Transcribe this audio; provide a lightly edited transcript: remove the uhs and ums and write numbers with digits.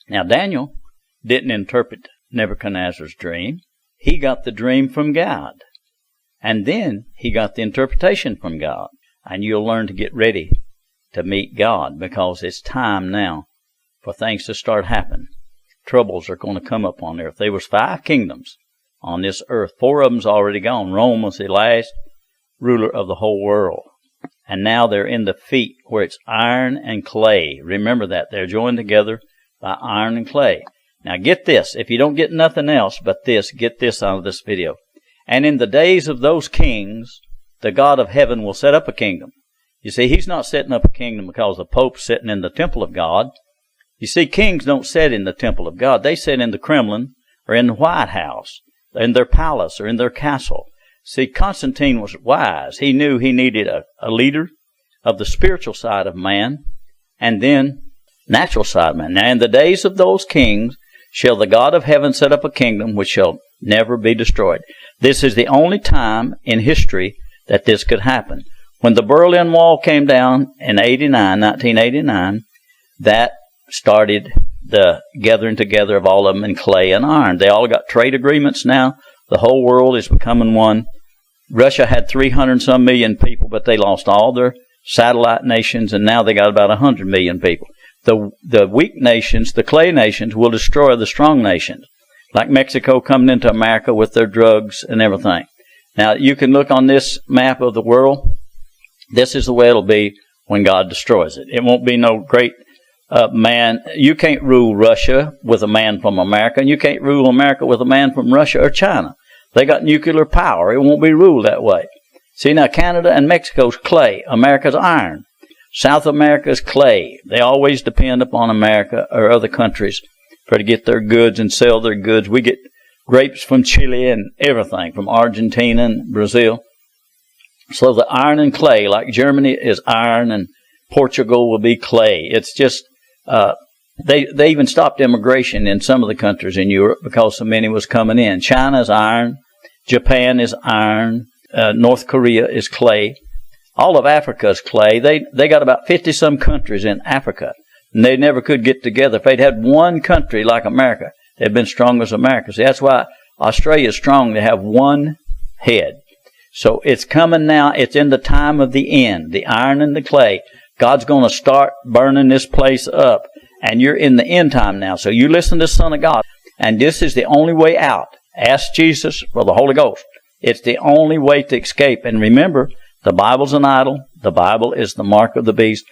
Now, Daniel didn't interpret Nebuchadnezzar's dream. He got the dream from God. And then he got the interpretation from God. And you'll learn to get ready to meet God, because it's time now for things to start happening. Troubles are going to come up on earth. There was 5 kingdoms on this earth. 4 of them's already gone. Rome was the last ruler of the whole world. And now they're in the feet where it's iron and clay. Remember that. They're joined together by iron and clay. Now get this. If you don't get nothing else but this, get this out of this video. And in the days of those kings, the God of heaven will set up a kingdom. You see, he's not setting up a kingdom because the Pope's sitting in the temple of God. You see, kings don't sit in the temple of God. They sit in the Kremlin or in the White House, in their palace or in their castle. See, Constantine was wise. He knew he needed a leader of the spiritual side of man and then natural side of man. Now, in the days of those kings shall the God of heaven set up a kingdom which shall never be destroyed. This is the only time in history that this could happen. When the Berlin Wall came down in 1989, that started the gathering together of all of them in clay and iron. They all got trade agreements now. The whole world is becoming one. Russia had 300-some million people, but they lost all their satellite nations, and now they got about 100 million people. The weak nations, the clay nations, will destroy the strong nations, like Mexico coming into America with their drugs and everything. Now, you can look on this map of the world. This is the way it'll be when God destroys it. It won't be no great man. You can't rule Russia with a man from America, and you can't rule America with a man from Russia or China. They got nuclear power. It won't be ruled that way. See, now Canada and Mexico's clay. America's iron. South America's clay. They always depend upon America or other countries for to get their goods and sell their goods. We get grapes from Chile and everything, from Argentina and Brazil. So the iron and clay, like Germany is iron and Portugal will be clay. It's just, they even stopped immigration in some of the countries in Europe because so many was coming in. China is iron. Japan is iron. North Korea is clay. All of Africa is clay. They got about 50-some countries in Africa, and they never could get together. If they'd had one country like America, they'd been strong as America. See, that's why Australia is strong. They have one head. So it's coming now. It's in the time of the end, the iron and the clay. God's going to start burning this place up. And you're in the end time now. So you listen to the Son of God. And this is the only way out. Ask Jesus for the Holy Ghost. It's the only way to escape. And remember, the Bible's an idol. The Bible is the mark of the beast.